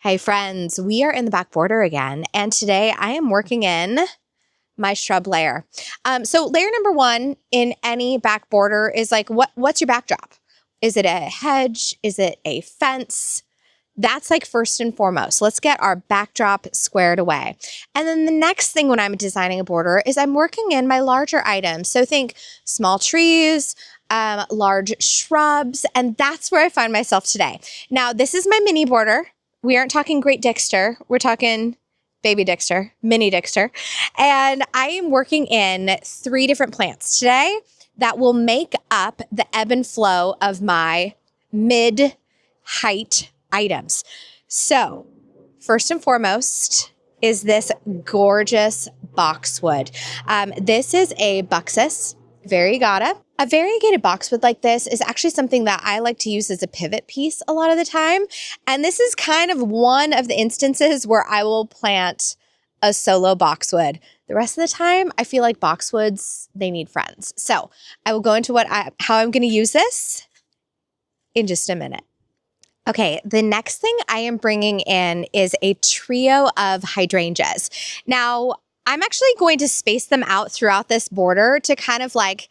Hey friends, we are in the back border again, and today I am working in my shrub layer. So layer number one in any back border is like, what's your backdrop? Is it a hedge? Is it a fence? That's like first and foremost. Let's get our backdrop squared away. And then the next thing when I'm designing a border is I'm working in my larger items. So think small trees, large shrubs, and that's where I find myself today. Now, this is my mini border. We aren't talking Great Dixter. We're talking Baby Dixter, Mini Dixter. And I am working in 3 different plants today that will make up the ebb and flow of my mid-height items. So first and foremost is this gorgeous boxwood. This is a Buxus variegata. A variegated boxwood like this is actually something that I like to use as a pivot piece a lot of the time. And this is kind of one of the instances where I will plant a solo boxwood. The rest of the time, I feel like boxwoods, they need friends. So I will go into how I'm going to use this in just a minute. Okay, the next thing I am bringing in is a trio of hydrangeas. Now, I'm actually going to space them out throughout this border to kind of like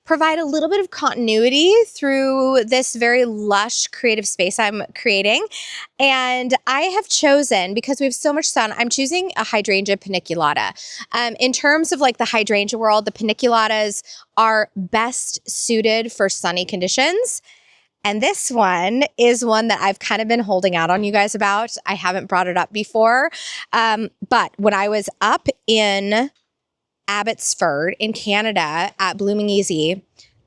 provide a little bit of continuity through this very lush creative space I'm creating. And I have chosen, because we have so much sun, I'm choosing a Hydrangea paniculata. In terms of like the hydrangea world, the paniculatas are best suited for sunny conditions. And this one is one that I've kind of been holding out on you guys about. I haven't brought it up before. But when I was up in Abbotsford in Canada at Blooming Easy,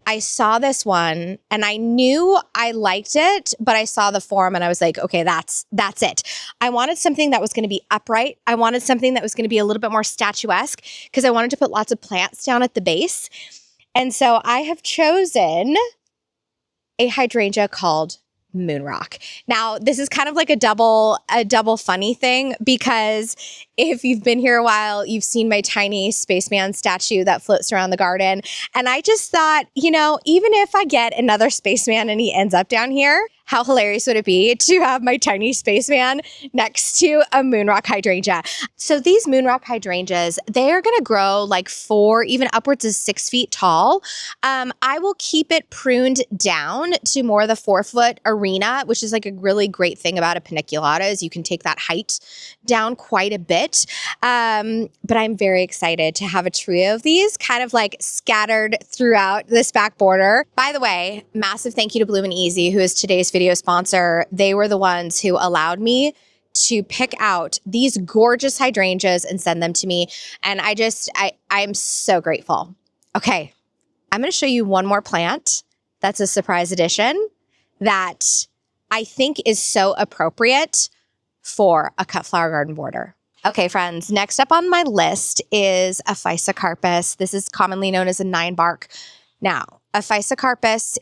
I saw this one and I knew I liked it, but I saw the form and I was like, okay, that's it. I wanted something that was going to be upright. I wanted something that was going to be a little bit more statuesque because I wanted to put lots of plants down at the base. And so I have chosen a hydrangea called Moonrock. Now, this is kind of like a double funny thing, because if you've been here a while, you've seen my tiny spaceman statue that floats around the garden. And I just thought, even if I get another spaceman and he ends up down here, how hilarious would it be to have my tiny spaceman next to a Moonrock hydrangea? So these Moonrock hydrangeas, they are going to grow like 4, even upwards of 6 feet tall. I will keep it pruned down to more of the 4-foot arena, which is like a really great thing about a paniculata is you can take that height down quite a bit. But I'm very excited to have a trio of these kind of like scattered throughout this back border. By the way, massive thank you to Bloom & Easy, who is today's video sponsor. They were the ones who allowed me to pick out these gorgeous hydrangeas and send them to me. And I'm so grateful. Okay, I'm going to show you one more plant that's a surprise addition that I think is so appropriate for a cut flower garden border. Okay, friends, next up on my list is a Physocarpus. This is commonly known as a 9-bark. Now, a Physocarpus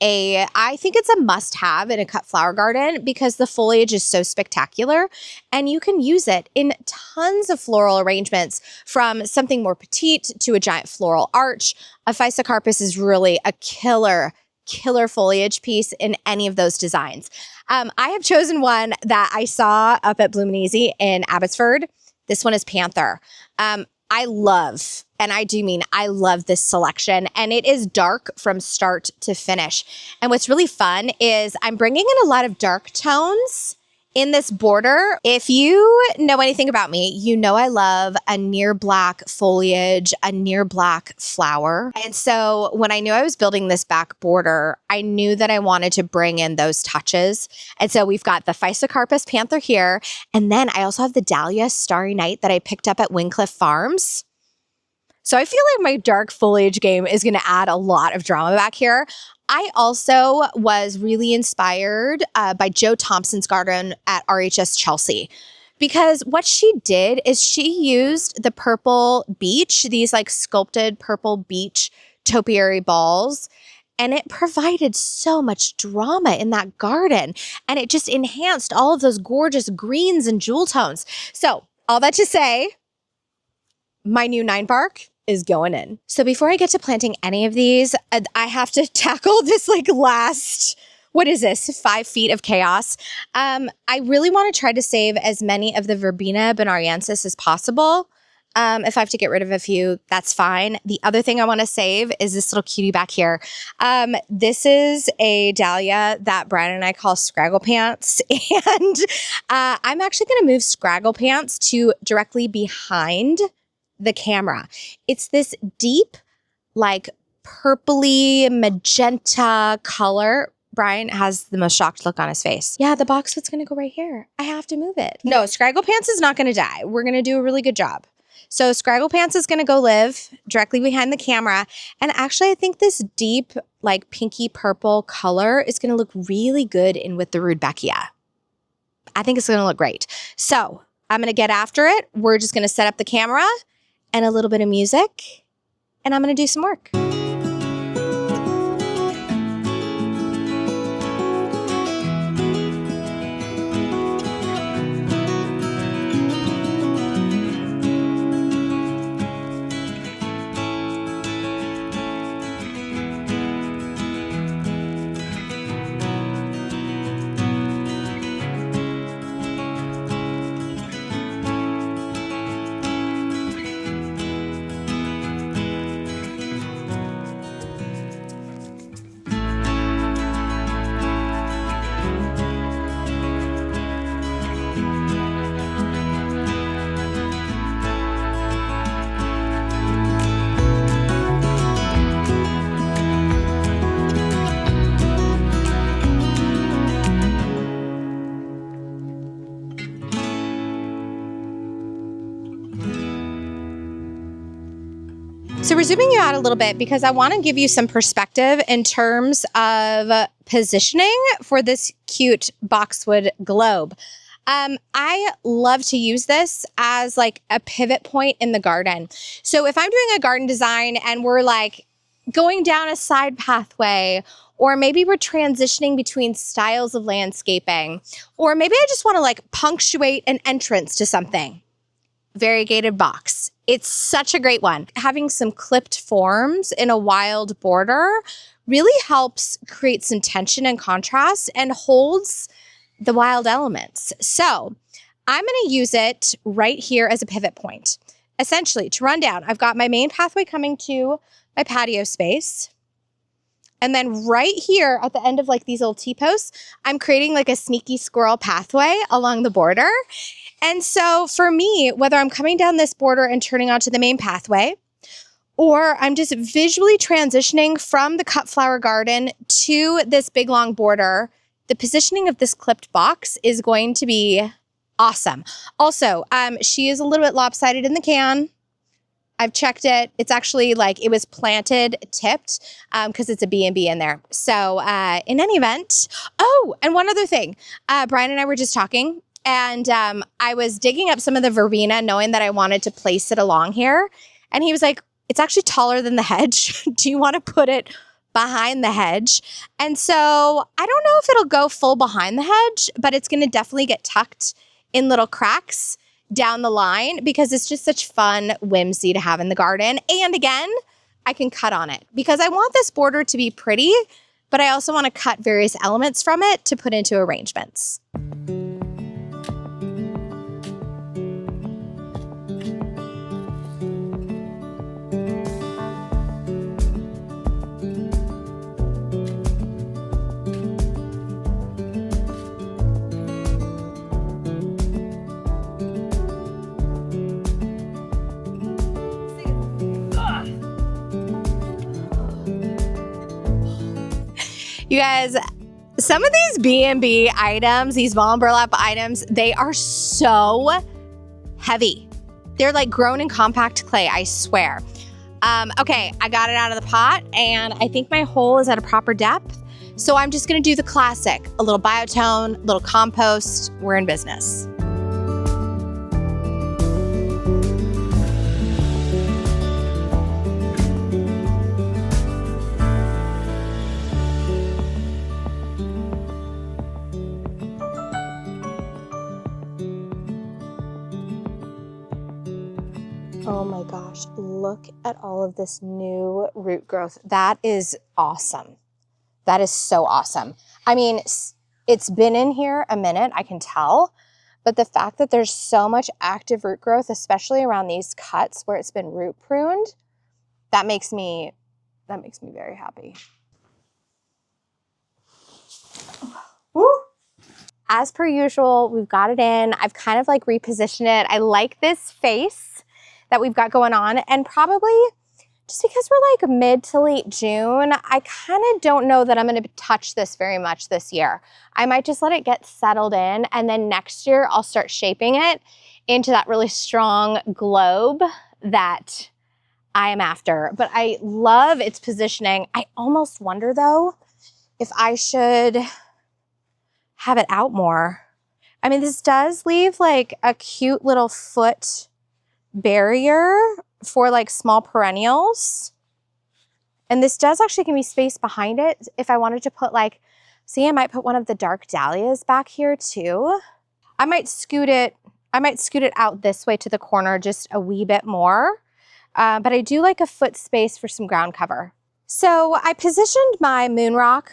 I think it's a must-have in a cut flower garden because the foliage is so spectacular and you can use it in tons of floral arrangements, from something more petite to a giant floral arch. A Physocarpus is really a killer foliage piece in any of those designs. I have chosen one that I saw up at Bloom & Easy in Abbotsford. This one is Panther. I love, and I do mean I love this selection, and it is dark from start to finish. And what's really fun is I'm bringing in a lot of dark tones in this border. If you know anything about me, you know I love a near black foliage, a near black flower. And so when I knew I was building this back border, I knew that I wanted to bring in those touches. And so we've got the Physocarpus Panther here. And then I also have the Dahlia Starry Night that I picked up at Wincliffe Farms. So I feel like my dark foliage game is going to add a lot of drama back here. I also was really inspired by Jo Thompson's garden at RHS Chelsea, because what she did is she used the purple beech, these like sculpted purple beech topiary balls, and it provided so much drama in that garden, and it just enhanced all of those gorgeous greens and jewel tones. So all that to say, my new 9-bark is going in. So before I get to planting any of these, I have to tackle this like last what is this, 5 feet of chaos. I really want to try to save as many of the Verbena bonariensis as possible. If I have to get rid of a few, that's fine. The other thing I want to save is this little cutie back here. This is a dahlia that Brian and I call Scraggle Pants. And I'm actually going to move Scraggle Pants to directly behind the camera. It's this deep, like purpley magenta color. Brian has the most shocked look on his face. Yeah, the boxwood's going to go right here. I have to move it. No, Scraggle Pants is not going to die. We're going to do a really good job. So Scraggle Pants is going to go live directly behind the camera. And actually, I think this deep, like pinky purple color is going to look really good in with the Rudbeckia. I think it's going to look great. So I'm going to get after it. We're just going to set up the camera and a little bit of music, and I'm going to do some work. So we're zooming you out a little bit because I want to give you some perspective in terms of positioning for this cute boxwood globe. I love to use this as like a pivot point in the garden. So if I'm doing a garden design and we're like going down a side pathway, or maybe we're transitioning between styles of landscaping, or maybe I just want to like punctuate an entrance to something. Variegated box. It's such a great one. Having some clipped forms in a wild border really helps create some tension and contrast and holds the wild elements. So I'm going to use it right here as a pivot point. Essentially, to run down, I've got my main pathway coming to my patio space. And then right here at the end of like these little T-posts, I'm creating like a sneaky squirrel pathway along the border. And so for me, whether I'm coming down this border and turning onto the main pathway, or I'm just visually transitioning from the cut flower garden to this big long border, the positioning of this clipped box is going to be awesome. Also, she is a little bit lopsided in the can. I've checked it. It's actually like it was planted tipped because it's a B&B in there. So in any event, oh, and one other thing. Brian and I were just talking, and I was digging up some of the verbena knowing that I wanted to place it along here. And he was like, it's actually taller than the hedge. Do you want to put it behind the hedge? And so I don't know if it'll go full behind the hedge, but it's going to definitely get tucked in little cracks down the line because it's just such fun whimsy to have in the garden. And again, I can cut on it because I want this border to be pretty, but I also want to cut various elements from it to put into arrangements. You guys, some of these B&B items, these ball and burlap items, they are so heavy. They're like grown in compact clay, I swear. Okay, I got it out of the pot and I think my hole is at a proper depth. So I'm just gonna do the classic, a little biotone, a little compost, we're in business. Oh my gosh, look at all of this new root growth. That is awesome. That is so awesome. I mean, it's been in here a minute, I can tell, but the fact that there's so much active root growth, especially around these cuts where it's been root pruned, that makes me very happy. Woo. As per usual, we've got it in. I've kind of like repositioned it. I like this face that we've got going on, and probably just because we're like mid to late June, I kind of don't know that I'm going to touch this very much this year. I might just let it get settled in, and then next year I'll start shaping it into that really strong globe that I am after. But I love its positioning. I almost wonder though if I should have it out more. I mean, this does leave like a cute little foot barrier for like small perennials. And this does actually give me space behind it if I wanted to put like, see, I might put one of the dark dahlias back here too. I might scoot it out this way to the corner just a wee bit more. But I do like a foot space for some ground cover. So I positioned my Moonrock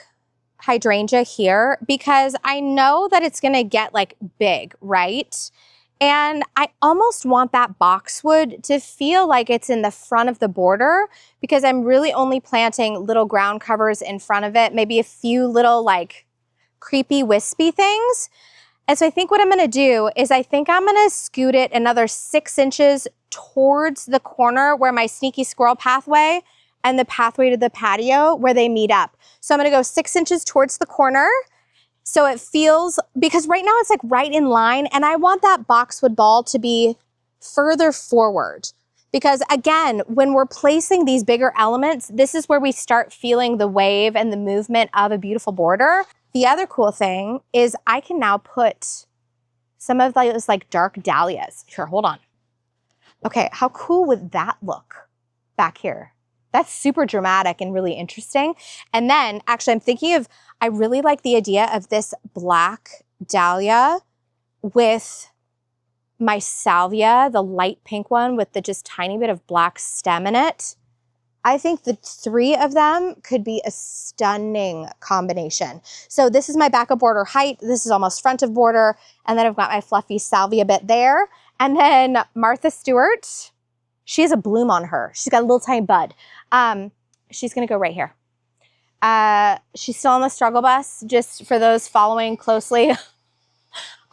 hydrangea here because I know that it's gonna get like big, right? And I almost want that boxwood to feel like it's in the front of the border because I'm really only planting little ground covers in front of it, maybe a few little like creepy wispy things. And so I think what I'm gonna do is I think I'm gonna scoot it another 6 inches towards the corner where my sneaky squirrel pathway and the pathway to the patio where they meet up. So I'm gonna go 6 inches towards the corner. So it feels, because right now it's like right in line, and I want that boxwood ball to be further forward. Because again, when we're placing these bigger elements, this is where we start feeling the wave and the movement of a beautiful border. The other cool thing is I can now put some of those like dark dahlias. Here, hold on. Okay, how cool would that look back here? That's super dramatic and really interesting. And then actually I'm thinking of, I really like the idea of this black dahlia with my salvia, the light pink one with the just tiny bit of black stem in it. I think the 3 of them could be a stunning combination. So this is my backup border height. This is almost front of border. And then I've got my fluffy salvia bit there. And then Martha Stewart, she has a bloom on her. She's got a little tiny bud. She's gonna go right here. She's still on the struggle bus, just for those following closely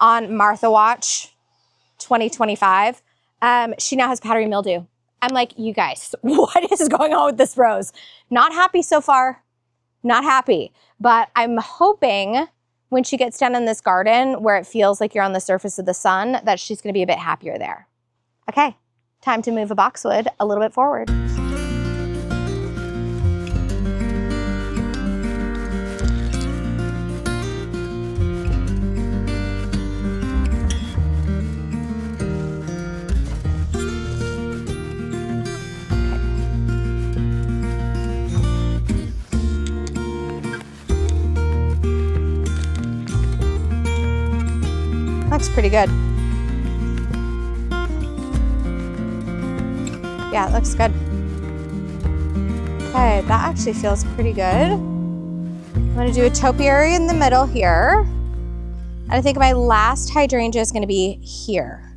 on Martha Watch 2025. She now has powdery mildew. I'm like, you guys, what is going on with this rose? Not happy so far, not happy. But I'm hoping when she gets down in this garden where it feels like you're on the surface of the sun, that she's gonna be a bit happier there. Okay, time to move a boxwood a little bit forward. Looks pretty good. Yeah, it looks good. Okay, that actually feels pretty good. I'm gonna do a topiary in the middle here. And I think my last hydrangea is gonna be here.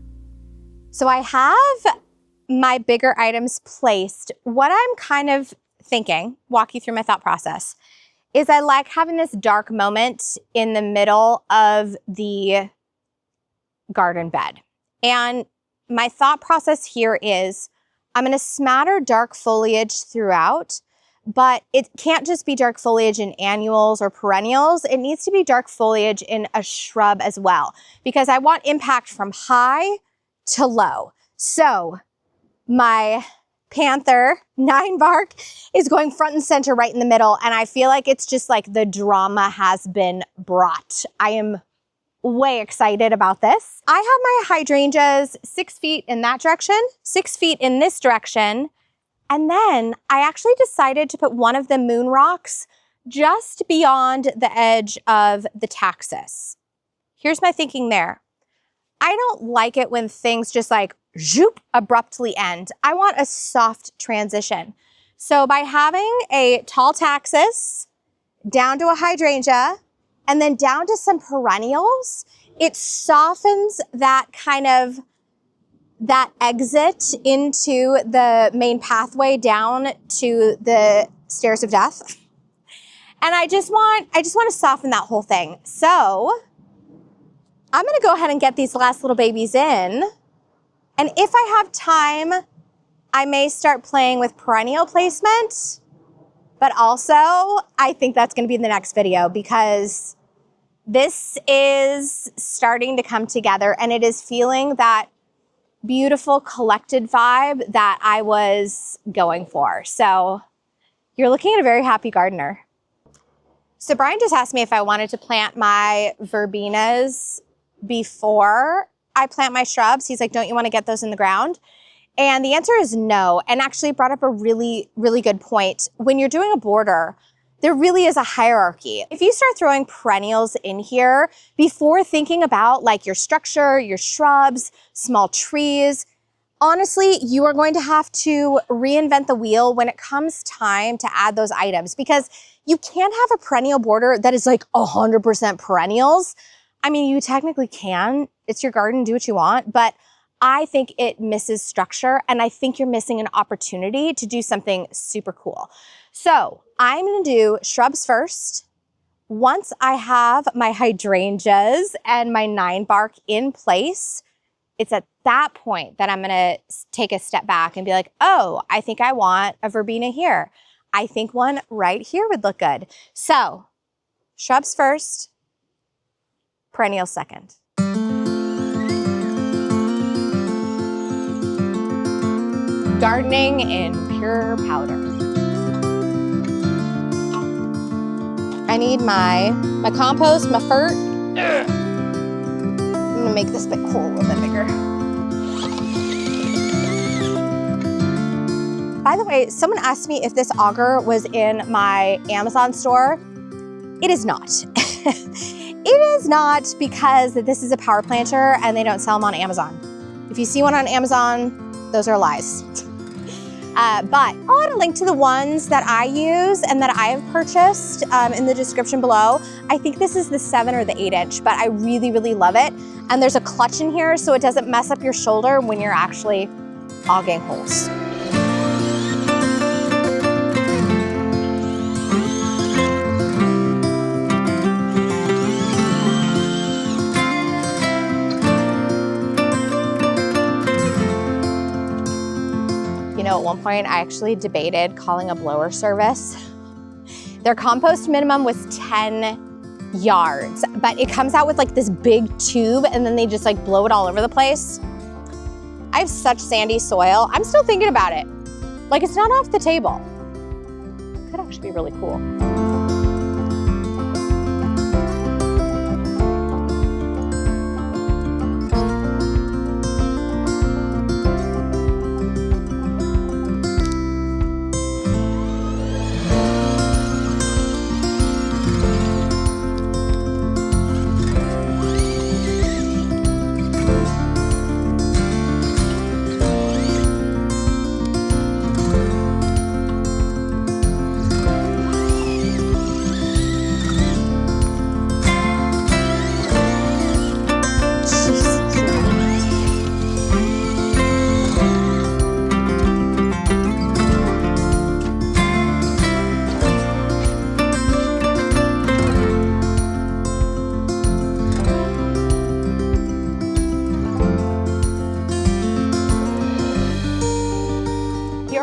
So I have my bigger items placed. What I'm kind of thinking, walk you through my thought process, is I like having this dark moment in the middle of the garden bed. And my thought process here is I'm gonna smatter dark foliage throughout, but it can't just be dark foliage in annuals or perennials. It needs to be dark foliage in a shrub as well, because I want impact from high to low. So my Panther 9 bark is going front and center right in the middle. And I feel like it's just like the drama has been brought. I am way excited about this. I have my hydrangeas 6 feet in that direction, 6 feet in this direction. And then I actually decided to put one of the Moonrocks just beyond the edge of the taxus. Here's my thinking there. I don't like it when things just like zoop, abruptly end. I want a soft transition. So by having a tall taxus down to a hydrangea, and then down to some perennials, it softens that kind of that exit into the main pathway down to the stairs of death. And I just want to soften that whole thing. So I'm going to go ahead and get these last little babies in. And if I have time, I may start playing with perennial placement. But also, I think that's going to be in the next video because this is starting to come together and it is feeling that beautiful collected vibe that I was going for. So you're looking at a very happy gardener. So Brian just asked me if I wanted to plant my verbenas before I plant my shrubs. He's like, don't you want to get those in the ground? And the answer is no. And actually brought up a really, really good point. When you're doing a border, there really is a hierarchy. If you start throwing perennials in here before thinking about like your structure, your shrubs, small trees, honestly, you are going to have to reinvent the wheel when it comes time to add those items because you can't have a perennial border that is like 100% perennials. I mean, you technically can. It's your garden, do what you want. But I think it misses structure and I think you're missing an opportunity to do something super cool. So I'm gonna do shrubs first. Once I have my hydrangeas and my 9-bark in place, it's at that point that I'm gonna take a step back and be like, oh, I think I want a verbena here. I think one right here would look good. So shrubs first, perennials second. Gardening in pure powder. I need my compost, my fert. I'm gonna make this big hole a little bit bigger. By the way, someone asked me if this auger was in my Amazon store. It is not. It is not because this is a power planter and they don't sell them on Amazon. If you see one on Amazon, those are lies. But I'll add a link to the ones that I use and that I have purchased in the description below. I think this is the 7 or the 8-inch, but I really, really love it. And there's a clutch in here so it doesn't mess up your shoulder when you're actually auging holes. You know, at one point I actually debated calling a blower service. Their compost minimum was 10 yards, but it comes out with like this big tube and then they just like blow it all over the place. I have such sandy soil. I'm still thinking about it. Like it's not off the table. Could actually be really cool.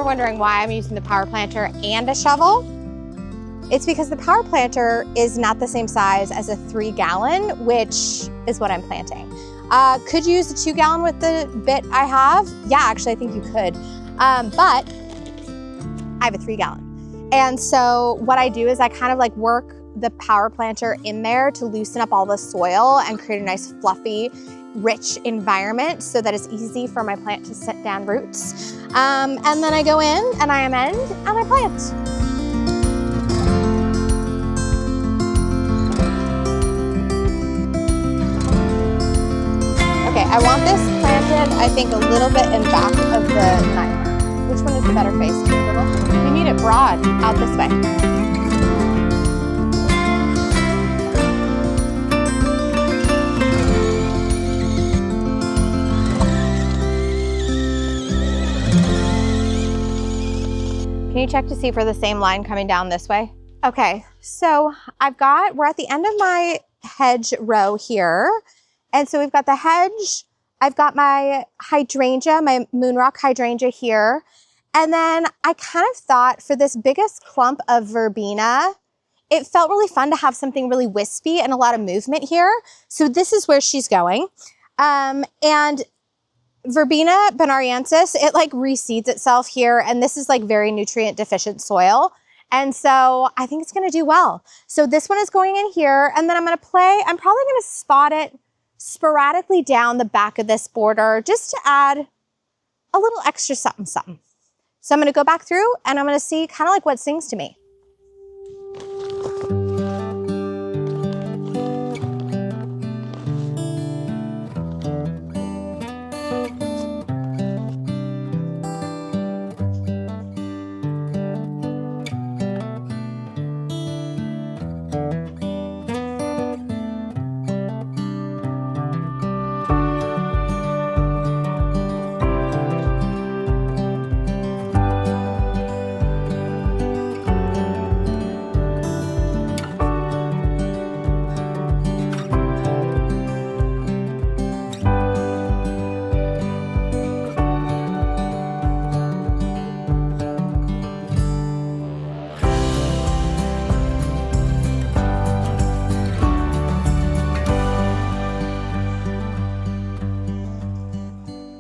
Wondering why I'm using the power planter and a shovel, it's because the power planter is not the same size as a 3-gallon, which is what I'm planting. Could you use a 2-gallon with the bit I have? Yeah, actually I think you could, but I have a 3-gallon. And so what I do is I kind of like work the power planter in there to loosen up all the soil and create a nice fluffy, rich environment so that it's easy for my plant to set down roots. And then I go in and I amend and I plant. Okay, I want this planted, I think, a little bit in back of the 9. Which one is the better face? We need it broad out this way. Can you check to see for the same line coming down this way? Okay, so we're at the end of my hedge row here. And so we've got the hedge, I've got my hydrangea, my Moonrock hydrangea here. And then I kind of thought for this biggest clump of verbena, it felt really fun to have something really wispy and a lot of movement here. So this is where she's going. And verbena bonariensis, it like reseeds itself here. And this is like very nutrient deficient soil. And so I think it's gonna do well. So this one is going in here, and then I'm probably gonna spot it sporadically down the back of this border just to add a little extra something, something. So I'm gonna go back through and I'm gonna see kind of like what sings to me.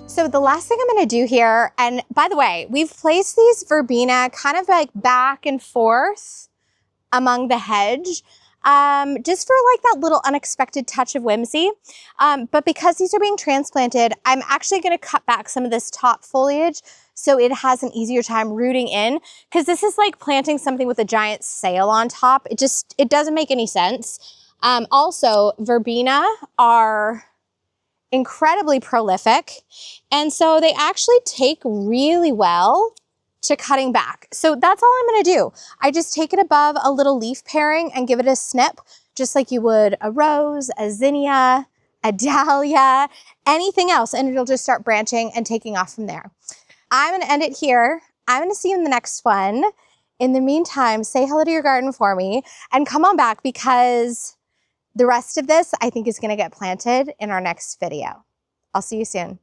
So the last thing I'm gonna do here, and by the way, we've placed these verbena kind of like back and forth among the hedge, just for like that little unexpected touch of whimsy. But because these are being transplanted, I'm actually gonna cut back some of this top foliage so it has an easier time rooting in, because this is like planting something with a giant sail on top. It doesn't make any sense. Also, verbena are incredibly prolific. And so they actually take really well to cutting back. So that's all I'm gonna do. I just take it above a little leaf pairing and give it a snip, just like you would a rose, a zinnia, a dahlia, anything else, and it'll just start branching and taking off from there. I'm gonna end it here. I'm gonna see you in the next one. In the meantime, say hello to your garden for me and come on back, because the rest of this, I think, is gonna get planted in our next video. I'll see you soon.